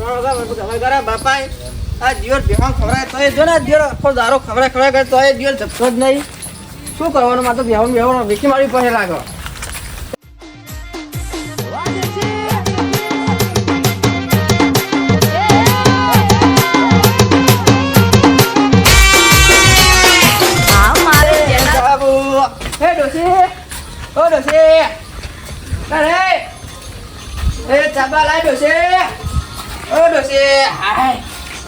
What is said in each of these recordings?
બાપા આ દિવસ ભેગા ખવડાય તો જો ને દિવસ આખો દારો ખવડાય કરે તો એ દિવસ જપતો જ નહીં. શું કરવાનું મારે તો બેહવાનું વેચી મારી પાસે લાગો. હે ડોસી ઓ ડોસી અરે એ ચાબા લાય ડોસી ઓ ડોસી હાય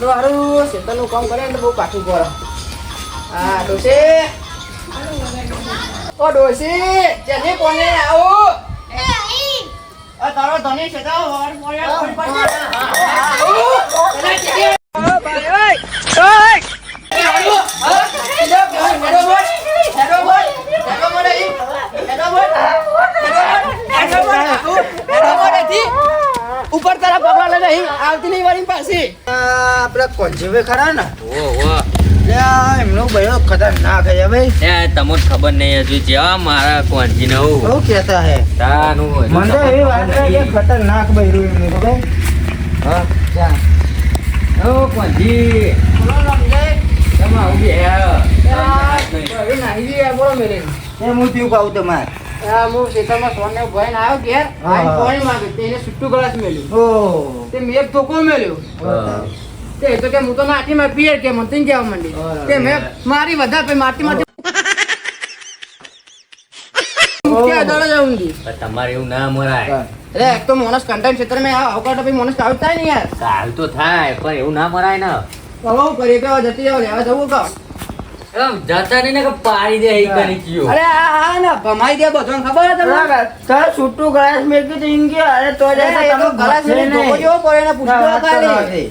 મારું શેતરનું કામ કરે એટલે બહુ કાઠું પડે. હા ડોસી ઓ ડોસી જલ્દી કોને આવું તારો ધણી છે તો ઉપર તારા પકડા નહીં આવતી નહીં વાળી પાછી આપડે કોંજીવે ખરા ને એમનો ભાઈઓ ખતરનાક હે ભાઈ. તમને ખબર નહીં હજુ જેવા મારા કોંજી ને બહુ કહેતા હે મને એવી વાત કે ખતરનાક ભાઈ એમનું ભાઈ. હા ઓ કોંજી તમે આવું બોલો મેરે હું થયું કહું તમારે હું શેતરમાં સોને ભાઈ આવ્યો ઘેર પાણી માંગે તેને છૂટું ગ્લાસ મેલ્યું તે મેં એક ધોકો મેલ્યો તે તો કે હું તો માટી માં પીએ કે મને કહેવા માંડી તે મેં મારી વધારે માટી માટી તમારે એવું ના મરાય. અરે એક તો મોનસ કંટાઈન ક્ષેત્ર મેં આવકાટ પછી મોનસ આવ થાય ને યાર કાલ તો થાય પણ એવું ના મરાય ને. બહુ કરીએ કે જતી જાવ લેવા જવું કહો જતા નહીં ને કે પાડી દે ઈ કરી ગયો. અરે આ ના ભમાઈ દે બધોને ખબર હે તમને સર છૂટું ગ્લાસ મેલ્યું તો ઇન ગયો અરે તો તમે ગ્લાસ મેલ્યું ધોકો જેવો પડે ને પૂછવા ખાલી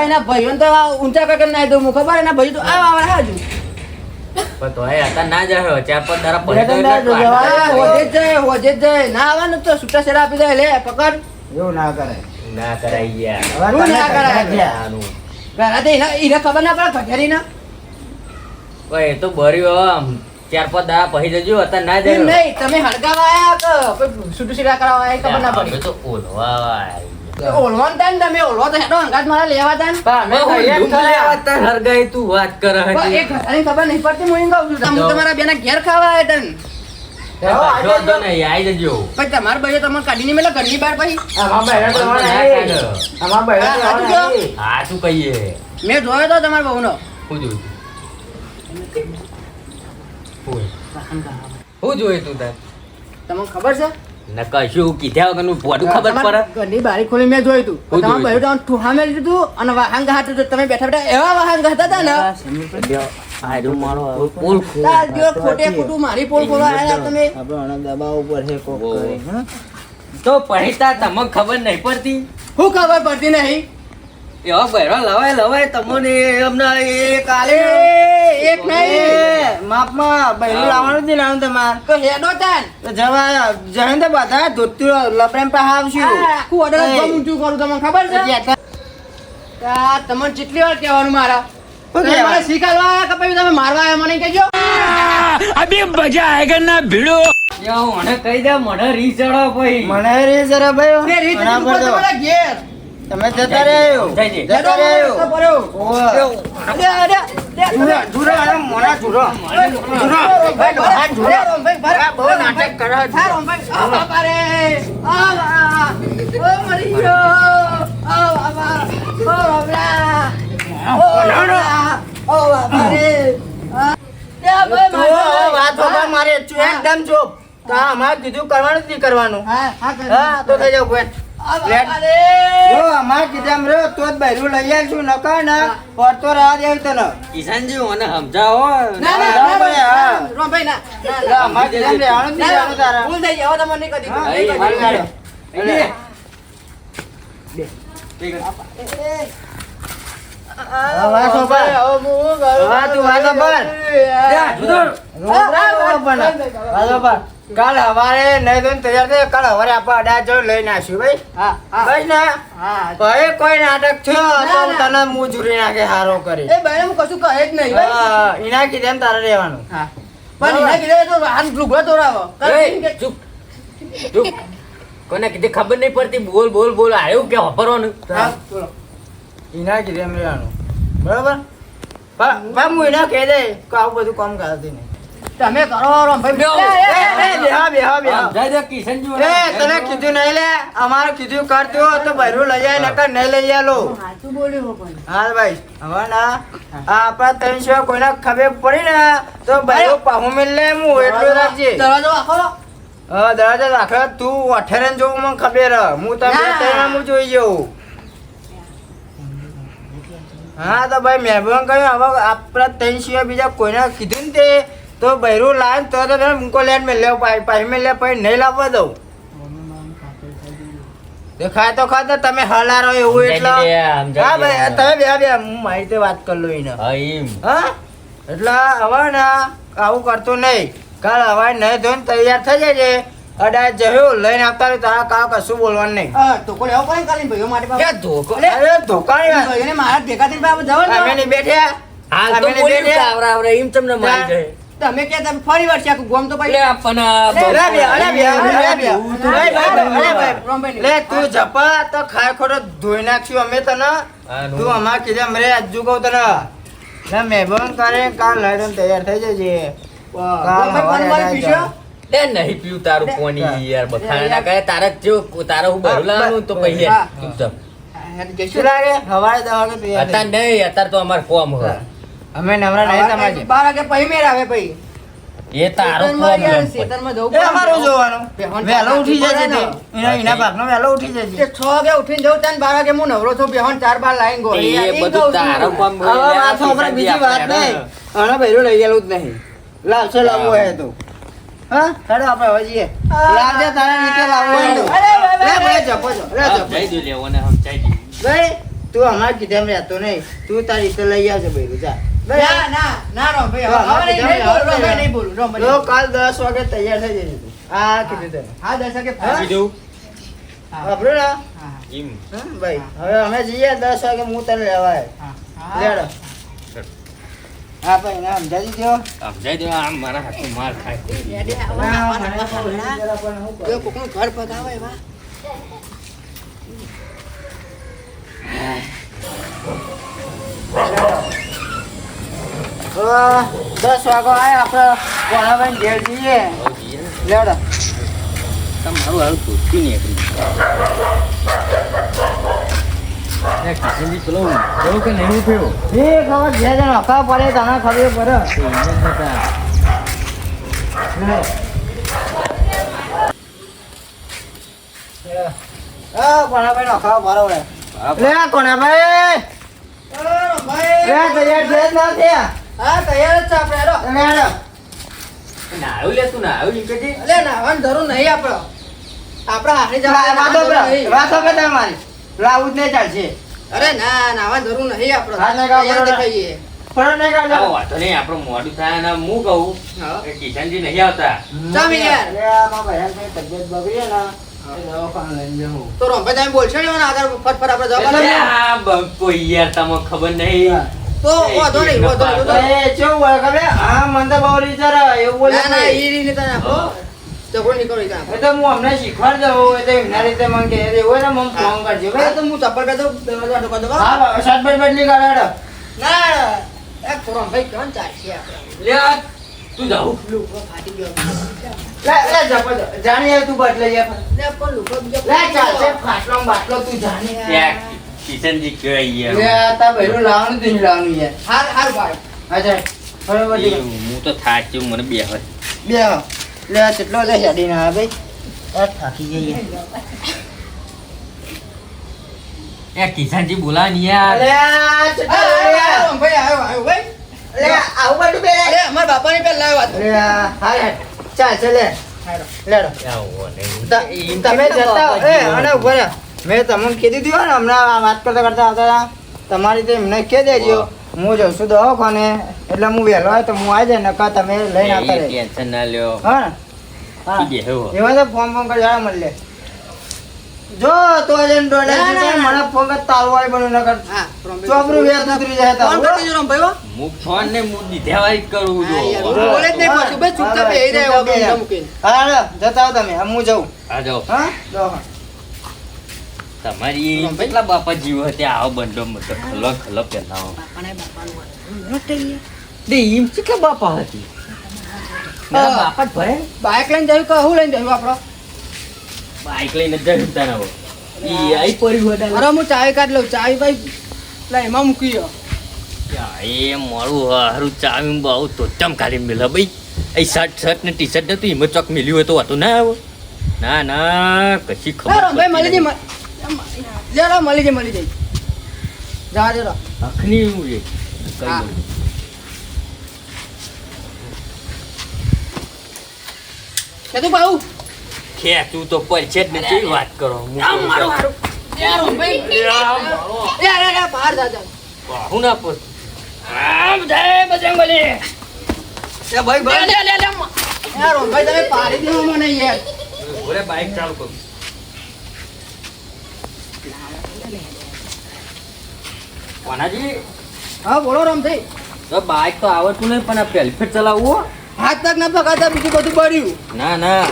એના ભાઈઓને તો ઊંચા કકર નાઈ દઉં ખબર એના ભાઈ તો આવે હાજુ પણ તો હતા ના જાય 4-5 દાડા પછી હોજે જ જાય ના આવવાનું તો છૂટા છેડા આપી દે લે પકડ એવું ના કરે ના કરાય યાર. એવું ના કરાય ઘરાતે એને ખબર ના પડે ભજરી ના એ તો બર્યું 4-5 દાડા પછી જજો હતા ના જાય નહીં તમે હળગાવા આયા કે છૂટું છેડા કરાવવા આયા ખબર ના પડી તો ઓલવા ઓલવાન તાન તમે ઓલવા તો હેડો અંગાત મારા લેવા તાન હરગાઈ તું વાત કરે એક ઘરની ખબર નહીં પડતી હું ગાઉં છું તમે તમારા બેના ઘેર ખાવા આયા તાન આઈ જજો પછી તમારા ભાઈઓ તમને કાઢીને મેલા ઘરની બહાર પછી હા શું કહીએ મેં જોયો તો તમારા બહુનો શું જોયું શું જોયું તું તાર તમને ખબર છે કશું કીધા વગરનું પોટું ખબર પડે. ઘરની બારી ખોલી મેં જોયું તું તમારા ભાઈઓ તો ઠુહા મેં લીધું અને વાહન ગાતું તમે બેઠા બેઠા એવા વાહન ગાતા હતા ને ખોટે ખોટું મારી પોલ ખોલવા આવ્યા તમે તો પૈસા તમને ખબર નહીં પડતી શું ખબર પડતી નહીં એવા બહેરો લવાય તમને એમને કાલે એક નહીં માપમાં બહેરું લાવવાનું છે નાનું તમારે તો હેડો તાન તો જવા જઈને તો બધા ધોતી લપડેમ પાસે આવશું આખું ઓર્ડર ઊંચું કરું તમને ખબર છે તમને કેટલી વાર કહેવાનું મારા મારે શીખાડવા આવ્યા કે પછી તમે મારવા આવ્યા મને કહેજો અભી મજા આયેગા ના ભીડો મને કહી દે મને રીસ ચડો ભાઈ મને રીસ ચડો ભાઈ રીસ તમારા ઘેર તમે જતા રહ્યો જતા રહ્યો અરે અરે જુરા મોના જુરો ભાઈ બહુ નાટક કરો છો બાપા રે આ ઓ મરી ગયો ઓ બાબા ઓ બાબા ઓ બાબા રે વાત બાબા મારે એકદમ ચૂપ તો અમારે કીધું કરવાનું જ નહીં કરવાનું હા તો થઈ જાવ ભાઈ જો અમાર કીધા રહ્યો તો જ બહેરું લઈ આવશું નકા ના પડતો રાહ દે તને કિશનજી મને સમજાવો ના રોમભાઈ ના અમાર કીધા રહેવાનું જ નહીં તારા ભૂલ થઈ જાવ તમને કદી કાલ હવારે નહીં તો તૈયાર થાય કાલ હવારે આપણે અડા જો લઈને આવીશું ભાઈ બસ ને ભાઈ કોઈ નાટક થયો તો તને મુજૂરી નાખે હારો કરી એ ભાઈ હું કશું કહે જ નહીં એના કીધે એમ તારે રહેવાનું પણ એના કીધે તો હાથ લુગડો તોડાવો ચૂપ ચૂપ કોને કીધી ખબર નહીં પડતી બોલ બોલ બોલ આવ્યું કે વાપરવાનું હા બોલો એના કીધે એમ રહેવાનું બરાબર પણ હું એના કહી દે કે આવું બધું કામ કરતી નહીં તમે કરો તને કીધું નહીં લે અમારે કીધું કરતું તો બહેરું લઈ જાય નકર નહીં લઈ આલો હા ભાઈ હવે ના આપડા 300 કોઈને ખબર પડી ને તો બહેરું પાહું મિલ લે હું એટલું રાખજે દરવાજો રાખે તું 18 જોવું મને ખબર હું તમે હું જોઈ જવું હા તો ભાઈ મહેરબાન કર્યું હવે આપણા 300 બીજા કોઈને કીધું ને તે તો બહેરું લાવે તો તમે મૂકો લેન મેં લેવ પાછી મેં લે પછી નહીં લાવવા દઉં દેખાય તો ખાતે તમે હલારો એવું એટલે હા ભાઈ તમે બે હું મારી રીતે વાત કરી લઉં એને હા એટલે હવે ને આવું કરતું નહીં કાલ હવે નહીં ધોઈને તૈયાર થઈ જાય અડા જયું લઈને આવતા રહ્યું તારા કાવ કશું બોલવાનું નહીં ધોકો લેવો પડે કાલી ભાઈઓ મારી પાસે ધોકો અરે ધોકા એને મારા ભેગા થઈને બાબા જવાનું અમે નહીં બેઠ્યા હાલ તો બોલી આવરા એમ તમને મારી જાય તમે કે તમે ફરી વાર આખું ગોમ તો લે આપના લે તું જપા તો ખાય ખોટો ધોઈ નાખ્યું અમે તને તું અમાર કીધે મરે આજુ કહું તને લે મહેરબાન કરે કાલ લઈને તૈયાર થઈ જજે કાલ હવારે લે નહીં પીવું તારું કોની યાર બખાડા ના કરે તારે હું ભરું લાવવાનું તો પછી ચૂપચાપ શું લાગે હવારે 10 વાગે તૈયાર અત્યારે નહીં અત્યારે તો અમારે કોમ હોય અમે નવરા નહીં તમારે 12 વાગે પછી મેર આવે પછી એ તારો કોમ ખેતરમાં જવું એ અમારું જોવાનું વહેલો ઉઠી જજે તે એના ભાગનો વહેલો ઉઠી જજે 6 વાગે ઉઠીને જવું તને 12 વાગે હું નવરો છું બેહન 4 લાઈન ગોળી એ બધું તારો કોમ હવે વાત આપણે બીજી વાત નહીં આના ભેરો લઈ ગયેલું જ નહીં લાવશે લાવવો હે તો હા ચાલો આપણે હવે જઈએ લાવજે તારા રીતે લાવવો લે ભાઈ જપો જો લે જપો જઈ દો લેવો ને સમજાઈ દી ભાઈ તું અમાર કીધે એમ રહેતો નહીં તું તારી રીતે લઈ આવજે ભેરું જા ના રો ભાઈ હવે નહીં બોલું તો કાલ 10 વાગે તૈયાર થઈ જજે તું આ કીધું તને હા 10 વાગે આપી દઉં આપણો ના એમ હા ભાઈ હવે અમે જઈએ 10 વાગે હું તને લેવા લેડો હા ભાઈ ના સમજાવી દો સમજાઈ દો આમ મારા હાથમાં માર ખાય કોકનું ઘર પગાવે વા 10 વાગો આય આપણે કોણાભાઈ ઘેર જઈએ લેડો તમારું હાલ પૂછતી નહીં કિશનજી પેલો કેવું કે નહીં ઉઠ્યો એ ખબર જે જણ હકા પડે તને ખબર પડે કોણાભાઈ નો ખાવા ભરો લે કોણાભાઈ તૈયાર છે ના થયા હા તૈયાર જ છે આપણે હેડો નાયું લે તું નાયું એમ કે અલે નાવાની જરૂર નહીં આપણો આપણા હાથે જવા વાતો કે તમારી લાવું જ નહીં ચાલશે અરે ના નાવાની જરૂર નહીં આપણો તૈયાર દેખાઈએ ફરો નહીં કાઢો વાતો નહીં આપણું મોડું થાય ને હું કહું કે કિશનજી નહીં આવતા ચાલ યાર મારા ભાઈ તબિયત બગડી ને તો રોંભાઈ તમે બોલશો ને આધાર ફટફટ આપણે જવાબ કોઈ યાર તમને ખબર નહીં તો વાંધો નહીં એ કેવું હોય ખબર હા મને તો બહુ વિચાર એવું બોલે ના ઈ રીતે તને આપો ચકોર નીકળી જા એ તો હું અમને શીખવાડ દઉં એ તો એના રીતે મને કહે એવું ને મને ફોન કરજો ભાઈ તો હું ચપ્પલ પહેરતો દરવાજો ઠોકો દો હા શર્ટ બદલી કાઢો ના એક કોરમ ભાઈ કોણ ચાલશે આપણે લે તું જાઉં ફાટી ગયો લે જપો જાણી તું બદલે લે પણ લોકો લે ચાલશે ફાટલો બાટલો તું જાણી કિશનજી કહીએ લે તા ભેરું લાવવાનું તું લાવવાનું યાર હાર ભાઈ અચ્છા બરોબર હું તો થાક્યો મને બે હોય બે લે કેટલો લે હેડી ના ભાઈ થાકી જઈએ એ કિશનજી બોલા ને યાર અલે ભાઈ આવ્યો ભાઈ લે આવું બધું બે અરે અમાર બાપાની પે લાવ્યો વાત લે હાલ ચાલ લે લેડો તમે જતા એ અને ઉભા રહો મેં તમને કીધું હતું ને હમણાં વાત કરતા આવતા તમારી તો એમને કહી દેજો હું જઉં છું દવાખાને એટલે હું વહેલો હોય તો હું આવી જાય નકા તમે લઈને આવતા રહે ટેન્શન ના લ્યો હા એમાં તો ફોન કરી મળે જો તો જન ડોલે ના, ના, ના. મને ફોન કર તાલવાય બનો ન કર હા રોમભાઈ. ચોપરું વેત ઉતરી જાય ફોન તારું કરી દેજો રોમભાઈ, હો. હું ફોન ને હું દીધેવારી જ કરું હા, યાર, છું બોલે જ નહીં પાછું. બસ ચૂપચાપ બેહી રહે, ચૂપચાપ ઊંધા બેહી મૂકીને. હા હાલો, જતા આવો તમે હું જાઉં આ જાઓ હા જો હા. તમારી કેટલા બાપા જીવ હતા આવો બંડો મતો ખલો ખલો પહેલાવો બાપાને બાપાનું વાત. રોટે યાર. દે એમ કેટલા બાપા હતી મારા બાપા જ ભરે બાઇક લઈને જયું કે હું લઈને જયું આપણો? બાઈક લઈને જ જતા ના ઈ આઈ પડ્યું હતા અરે હું ચાવી કાઢ લઉં. ચાવી ભાઈ લા એમાં મૂકી દો. એ મોડું હારું ચાવી બહુ તોચમ કાઢી મેલા ભાઈ એ શર્ટ ને ટી શર્ટ નતું એમાં ચોક મેલ્યું હોય તો હતું ના આવો ના ના કશી હા, રોમભાઈ મળી ખબર જઈ લે રો, મળી જઈ જા દે રો. અખની એવું છે કઈ હા. દઉં. કે તું બાઉ ખેંચું તો પડશે જ ને કેવી વાત કરો હું આમ મારું હારું. યાર રોમભાઈ યાર બહાર જા જા. હું ના પોત આમ જાય બજરંગબલી એ ભાઈ લે લે લે યાર રોમભાઈ તમે પાડી દેવો મને યાર. ઓરે બાઈક ચાલુ કરું કોનાજી હા બોલો રોમભાઈ. તો બાઈક તો આવડતું નહીં પણ આ પહેલી ફેર ચલાવવું હાથ તક ના પકડતા બીજું બધું બળ્યું. ના ના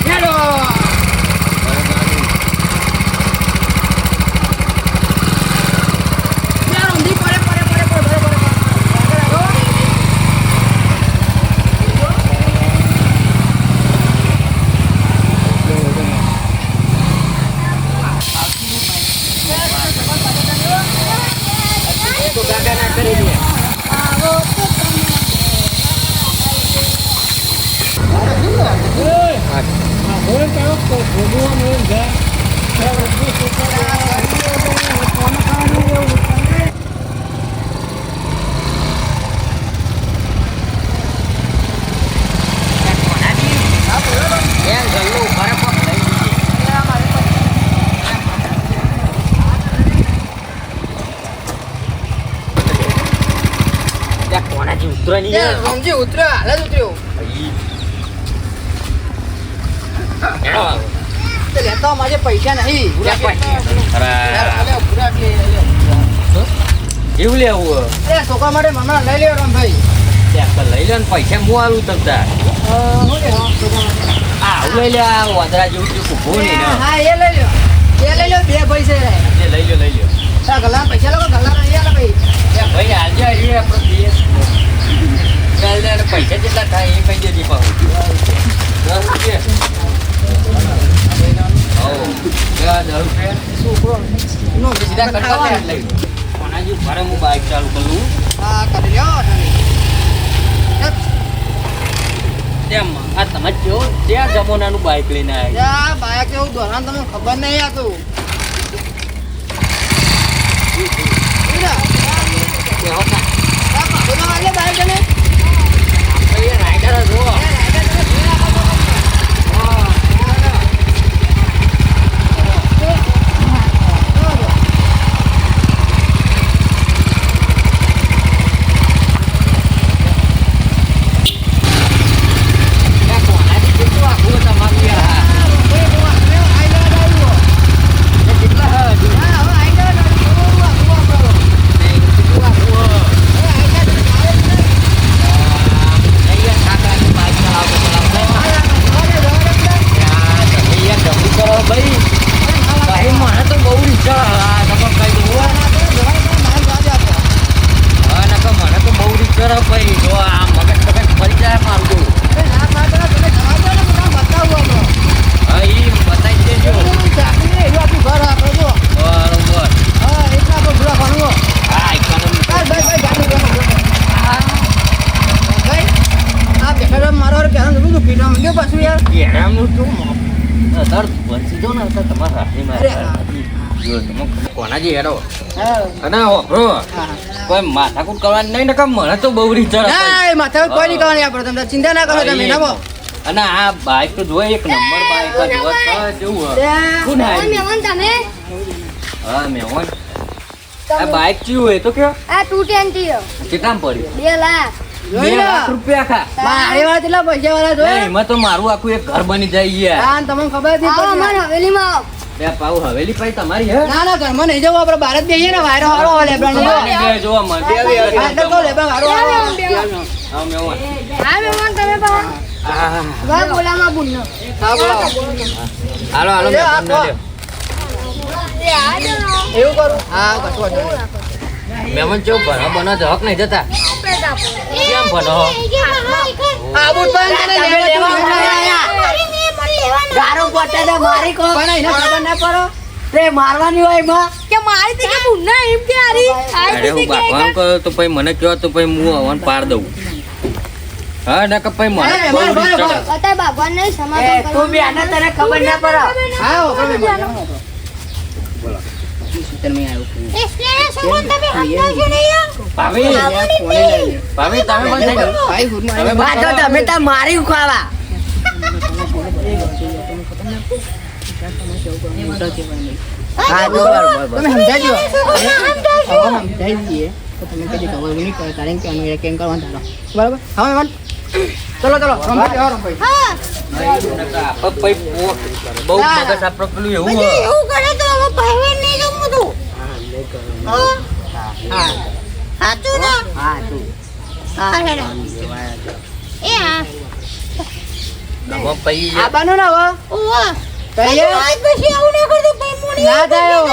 હેલો. યાર રોમભાઈ પડે. તો ગાગા ના કરી દે કોનાજી ઉતરો નહીં યાર રોમજી ઉતર્યો, હાલ જ ઉતર્યો. તે લેતા મારે પૈસા નહીં. યાર, અલ્યા, ભૂરા કે, અલ્યા. એવું લેવું એ છોકરા માટે મમ્મા લઈ લ્યો રોમભાઈ. લઈ લે ને પૈસા હું આવું તમતા શું લે? આવું લઈ લે આ વાંદરા જેવું જેવું ઊભું નહીં ને હા એ લઈ લ્યો. એ લઈ લ્યો, બે ભાઈ છે. એ લઈ લ્યો તારા ગલ્લા પૈસા લોકો ગલ્લા નહીં આલે ભાઈ. ભાઈ આજે આવી આપણો દેશ પૈસા જેટલા થાય એ કઈ દેતી પાછું 10 રૂપિયા હો 10 રૂપિયા છોકરો નો સીધા કરવા દે લઈ કોનાજી મારે હું બાઈક ચાલુ કરું હા કરી લ્યો. તેમ આ તમે જો ત્યાં જમાનાનું બાઈક લઈને આવ્યા યા બાયા કેવું દોરાન તમને ખબર નહીં આતું. રાઈડર જો કોનાજી હેડો અને હોભરો કોઈ માથાકૂટ કરવાની નહીં ને કે મને તો બહુ રીચર ના માથા કોઈ નહીં કરવાની આપણે તમે ચિંતા ના કરો તમે ના અને આ બાઈક તો જોઈ એક નંબર બાઈક જ હોત કેવું કોણ હારી હા મેવન આ બાઈક ચી હોય તો કે આ 220 કેટલામ પડ્યું 2 લાખ જોઈ લો. રૂપિયા ખા મારી વાત એટલા પૈસા વાળા જોઈ એમાં તો મારું આખું એક ઘર બની જાય યાર હા તમને ખબર હતી આવો અમારી હવેલીમાં આવો. બે પાવ હવેલી પાઈ તમારી હે ના ના ઘરમાં નહીં જવું આપણે બહાર જ બેસીએ ને વાયરો હારો હોય લેબડાનો જો. બે જોવા મળે હા, એટલે કહું લેબડા વાયરો હારો હોય. હા મેં હા મહેમાન તમે પણ વાહ બોલામાં બુનનો. હા બોલો. હાલો હાલો લે, આ મેં લ્યો એ આ જો એવું કરું હા કશું વાંધો નહીં. મેમન ચેવું ભણો બનો તો હક નહીં જતા કેમ ભણો આબુ તો એને લેવા ગારો પટે ને મારી કો પણ એને ખબર ના પડો તે મારવાની હોય એમાં કે મારી થી કે બુનના એમ કે આરી અરે હું બાપા કહો તો પછી મને કહો તો પછી હું હવન પાડ દઉં હા ના કે પછી મને અરે, બહુ માર, રીત માર, ચડે. બતા ભગવાનને એ સમાધાન તું બી આને તને ખબર ના પડે હા ઓપરો બોલો તમે આવ્યો એટલે સમન તમે સમજાવશો નહીં ભાભી ભાભી તમે બંધ થઈ જાઓ. ભાઈ ગુડમાં તમે આ તો તમે તાર મારી ખાવા હા તો બરોબર તમે સમજાજો હવે સમજાઈ દઈએ તો તમે કદી ખબર નહીં પડે કારણ કે અમે કેમ કરવાનું ચાલો બરાબર હા મેમન ચલો ચલો રમભાઈ જાઓ રમભાઈ હા પછી બહુ મગજ આપણો પેલું એવું હોય. એવું કરે તો હવે પહેરવા નહીં જમું તું હા સાચું ને હા તું હા હેડો એ હા આમાં પછી આબાનો ના હો ઓવા તૈયાર આજ પછી આવું ના કરતો પછી મોડી ના થાય હો.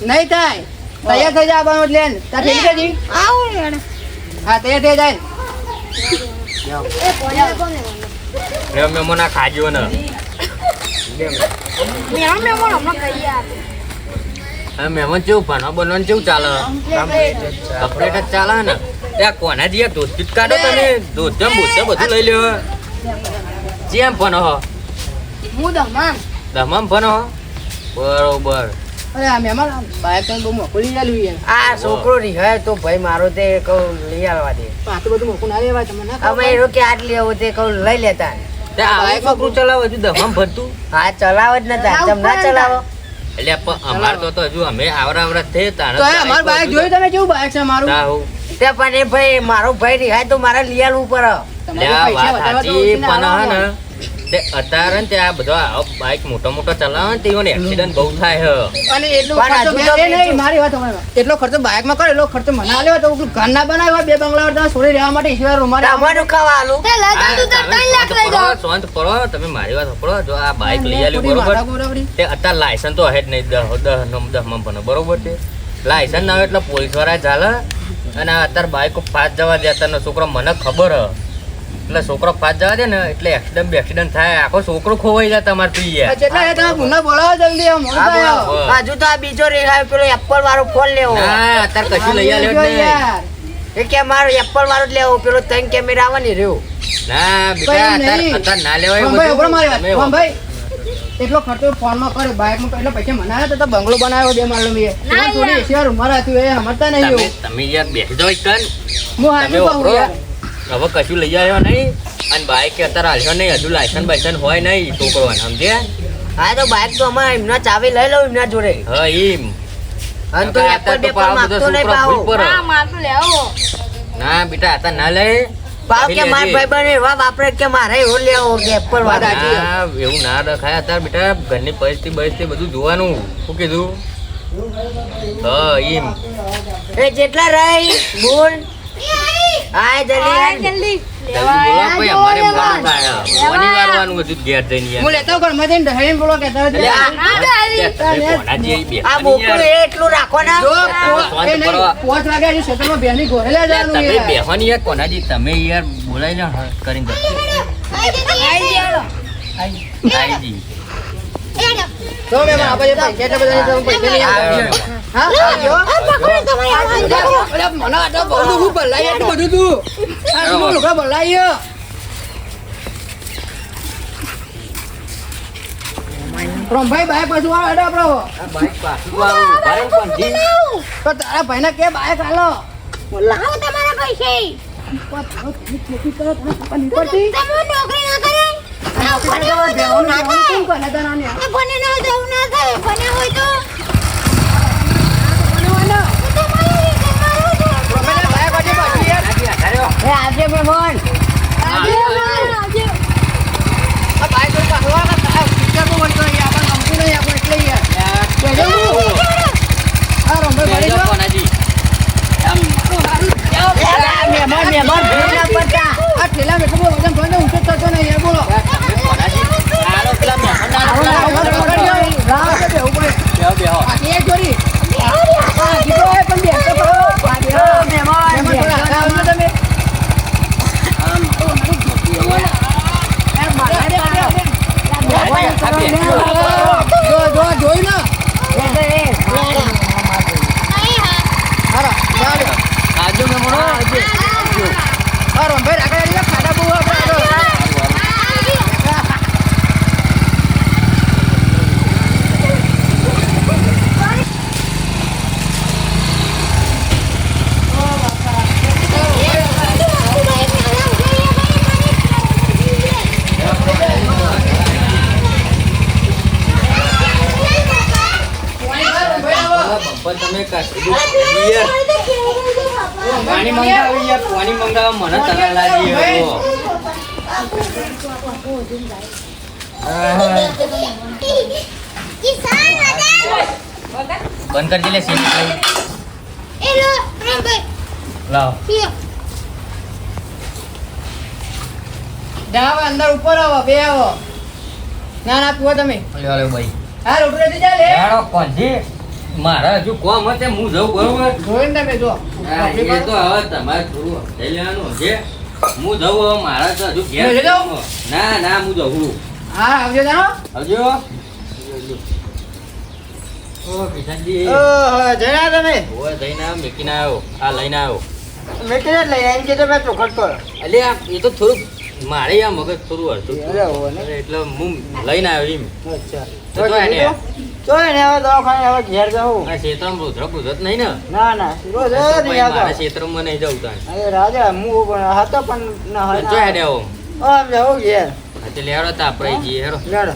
નહીં થાય તૈયાર થઈ જા આબાનો એટલે તાર થઈ ગઈ જી? આવું હેડો હા તૈયાર થઈ જાય એ કોને કોને મેમન આ ખાજો ને મેં હમણાં કહી આપે હા મહેમાન કેવું ભણવા બનવાનું કેવું ચાલે કપડેટ જ ચાલે ને ત્યાં કોના જીયા ધોતી કાઢો તમે ધોતમ બોતમ બધું લઈ લ્યો જેમ ભણો હો હું દમામ તમામ ભણો હો બરોબર અરે આ મહેમાન બાઈક તો બહુ મોકું લઈ આલ્યું યાર આ છોકરો રીહાય તો ભાઈ મારો તે કહું લઈ આવવા દે પણ આટલું બધું મોકું ના લેવાય તમને ના અમે એનો કે આટલી આવું તે કહું લઈ લેતા ત્યાં આવું છોકરું ચલાવે હજુ દમામ ભરતું હા ચલાવ જ નતા તમ ના ચલાવો એટલે અમાર તો હજુ અમે આવરા થઈ તારે તો અમાર બાઈક જોયું તમે કેવું બાઈક છે મારું તે પણ એ ભાઈ મારો ભાઈ રીહાય તો મારે લઈ આલવું પડે તમારે પૈસા વધારવા તો ઓછીને પણ આવવાનું. હે ને તે અત્યારે ને ત્યાં બધા બાઈક મોટો ચલાવે ને તેઓને એક્સિડન્ટ બહુ થાય હે અને એટલો પણ ખર્ચો હજુ તો એ નહીં, મારી વાત સાંભળો. એટલો ખર્ચો બાઇકમાં કરે એટલો ખર્ચો મને આલ્યો તો પેલું ઘર ના બનાવ્યો હોય, બે બંગલા તમે છોડી રહેવા માટે ઈશ્વર રૂમારે તમારું ખાવાનું તે લગન તું તો 3 લાખ લઈ જાઓ શાંત પડો તમે મારી વાત સાંભળો જો આ બાઈક લઈ આલ્યું ખોટી બરોબર માથા ગોરાવડી. તે અત્યારે લાયસન્સ તો હે જ નહીં 10 માં ભણો બરોબર છે લાયસન્સ ના હોય એટલે પોલીસ વાળા ચાલે અને આ અત્યારે બાઈકો ફાસ્ટ જવા દે અત્યારનો છોકરો મને ખબર હ એટલે છોકરો ફાસ્ટ જવા દે ને એટલે એક્સિડન્ટ થાય આખો છોકરો ખોવાઈ જાય તમારે પી આ જેટલા એ તમે પુનઃ બોલાવો જલ્દી આમ મોડું થાય આવો. હા. હજુ તો આ બીજો રેહાય પેલો એપલ વાળો ફોન લેવો ના અત્યારે કશું લઈ આલ્યો જ જો નહીં યાર. એ કે મારો એપલ વાળો જ લેવો પેલો 3 કેમેરા આવે ને રહ્યો ના બેટા કઈ અત્યારે નહીં. અત્યારે ના લેવાય પણ ભાઈ, બધું. ઉભરો મારી વાત. તમે પણ ભાઈ, એટલો ખર્ચો ફોનમાં કરે બાઇકમાં એટલો પૈસા મનાવ્યો તો બંગલો બનાવ્યો બે માળનો બી. એમાં થોડી યાર. એશિયા રૂમમાં રાખ્યું એ સમજતા નહીં તમે એવું. તમે યાર બેસી જાઓ એક કણ. હું હાચું તમે કહું વાપરો. યાર. હવે કશું લઈ આવ્યો નહીં અને બાઈક અત્યારે હાલ્યો નહીં હજુ લાયસન્સ બાયસન્સ હોય નહીં છોકરોને સમજે હા તો બાઇક તો અમારે એમના ચાવી લઈ લઉં એમના જોડે હા એમ અને તો એપલ અત્યારે તો બેપલ પાવ બધો માંગતો નહીં છોકરો પાવો ભૂલ પર. હા માથું લેવો ના બેટા અત્યારે ના લે પાવ કે લેજે. માર ભાઈબંધ એવા વાપરે કે મારે એવો લેવો કે એપલ વાળો ના, એવું ના રખાય અત્યારે બેટા ઘરની પરિસ્થિતિ બધું જોવાનું શું કીધું હા એમ એ જેટલા રહી બોલ હાય જલ્દી હા આય. જલ્દી જલ્દી બોલો ભાઈ અમારે મોડું થાય કોની વારવાનું બધું ઘેર જઈને યાર. હું લેતો ઘરમાં જઈને ઢહેડીને બોલો કહેતા હોય તો. એટલે હા, તમે કોનાજી અહીં બેસવાની આ બોકડું યાર. એ એટલું રાખો ના જો શાંત એ નહીં, કરો. 5 વાગ્યા હજી ખેતરમાં બેસની ઘોડે લઈ યાર, જવાનું તમે યાર. બેહવાની યાર કોનાજી તમે યાર બોલાય ને કરીને આઈજી જો મેં આપણે પૈસા એટલા બધા નહીં, તમે પૈસા નહીં આપો. હા આવજો. અરે મને આ તો બહુ દુઃખ ભલાઈ એટલું બધું તું આ શું લોકો ભલાઈ રમભાઈ બાઈક પાછું આવે હેડો આપણો. આ બાઈક પાછું આવું ભરે પણ જી. તો તારા ભાઈને કે બાઈક હાલો લાવો તમારા પૈસે ખેતી કરો તને ખબર નહીં પડતી? તમે નોકરી ના કરે આ ભણે હોય તો એવું ના બેવાનું થાય કેમ કરે તને આને? આ ભણે ના હોય તો એવું ના થાય ભણે હોય તો રમભાઈ બાઈક પાછી પાછી યાર. એ આ આવજે મહેમાન. આ ભાઈ તો પાછો આ પિક્ચર તો વળતો યાર આપણે ગમતું નહીં આપણે એટલે યાર આ રંભાઈ ભરી જો મહેમાન ભૂલ ના પડતા. આ ઠેલા બેઠો વજન ભરને ઊંચો થતો નહીં યાર બોલો એક જોડી જીતો હોય પણ બેસો તો મહેમાન તમે જોઈ ને આજુ મેં મોનો રંભાઈ આગળ ખાડા બહુ તમે પાણી મંગાવી યાર પાણી મંગાવ મને તને લાગી હતો બંધ કરી લે સીટ લાવ જાવ અંદર ઉપર આવો બે આવો ના પીવો તમે લે ભાઈ હા રોટલી જા લે યાર કોંજી મારા હજુ કોમ હતે હું જઉં બરોબર જોઈને તમે જો એ તો હવે તમારે થોડું લઈ લેવાનું છે હું જઉં હવે મારા તો હજુ ઘેર લઈ જાઉં? ના હું જઉં હા આવજો જાનો આવજો ઓ કિશનજી ઓહો, જણા તમે ઓય જઈને આવ્યો મેકીને આવ્યો આ લઈને આવ્યો મેં કીધું લઈ આવીને કે તમે ચોખટ કરો. અલ્યા એ તો થોડુંક મારે આ મગજ થોડું હરતું અરે હો ને. એટલે હું લઈને આવ્યો એમ અચ્છા તો તો એને તો એને હવે દવાખાને હવે ઘેર જાઉં. આ ક્ષેત્રમાં રુદ્ર નહીં ને ના રોજ તો નહીં પછી મારા આવતો. ક્ષેત્રમાં નહીં જવું તાણ અરે રાજા હું પણ હતો પણ ના હોય જો હેડે આવો આમ જાઉં ઘેર એટલે લેવડો તો આપણે જઈએ હેરો લેડો.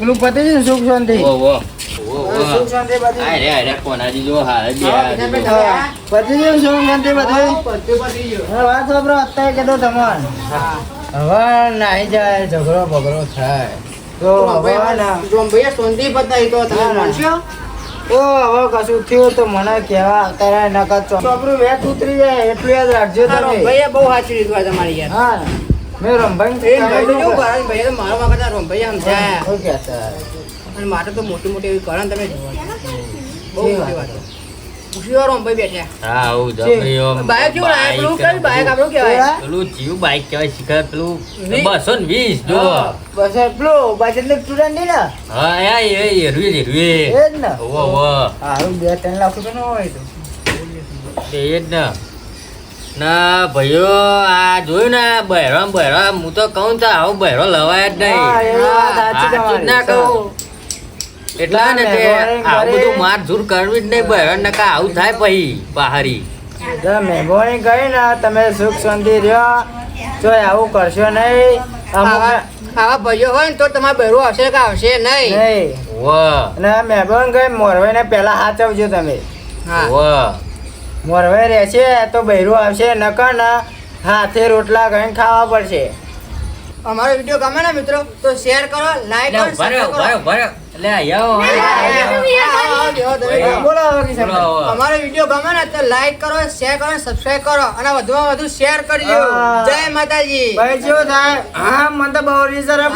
પેલું પતી છે ને સુખ શાંતિ. ઓ ઓ સુખ શાંતિ બધું. અરે કોનાજી જો હાલ બે હા, પતી છે ને સુખ શાંતિ બધું. હવે વાત સાંભળો અત્યારે કીધું તમારે હવે નાહી જાય ઝઘડો બગડો થાય તો હવે ના ભાઈ સોંધી બતાવી તો તમે ના, ના. માનશો તો હવે કશું થયું તો મને કહેવા તારા નકર ચોપડું વેચ ઉતરી જાય એટલું યાદ રાખજો તમે. ભાઈએ બહુ સાચી રીત વાત તમારી યાર હા મેં રંભાઈ એ ભાઈ તો કેવું કરે ભાઈ તો મારો વખત રંભાઈ સમજાયા શું કહેતા? અને માટે તો મોટી મોટી એવી કરે ને તમે બહુ મોટી વાત ખુશીઓ રંભાઈ બેઠ્યા હા આવું જબરીઓ બાઈક કેવું લાયા પેલું કઈ બાઈક આપણું કહેવાય પેલું જીવ બાઈક કહેવાય શીખર પેલું 220 જો બસ એટલું બજેટ સ્ટુડન્ટ ને હા એ હેરવી એ જ ને ઓ ઓ હારું 2-3 લાખ રૂપિયા નો હોય તો એ જ ને ના ભાઈઓ આ જોયું ને બહેરો હું તો કહું તો આવું બહેરો લવાય જ હા, નહીં એ વાત સાચી સાચું જ ના તમારી. કહું એટલા ને કે મહેરબાની આવું કરે. બધું માર ઝૂર કરવી જ નહીં બહેરો ને કા આવું થાય પછી બહારી જો મહેરબાની કરી ને તમે સુખ શાંતિ રહ્યો તો આવું કરશો નહીં અમુક આવા ભાઈઓ હોય ને તો તમારે બહેરું આવશે કે આવશે નહીં નહીં વાહ અને મહેરબાની કરી મોરવાઈ ને પહેલા સાચવજો તમે હા વાહ મોરવાઈ રહેશે તો બૈરું આવશે નકર ને હાથે રોટલા કરીને ખાવા પડશે. અમારો વિડીયો ગમે ને મિત્રો તો શેર કરો લાઈક કરો ભરે એટલે આયો બોલો હવે કિશનભાઈ. અમારો વિડીયો ગમે ને તો લાઈક કરો શેર કરો સબસ્ક્રાઇબ કરો અને વધુમાં વધુ શેર કરજો હા. જય માતાજી ભાઈ જેવું થાય હા મને તો બહુ રીઝર હા.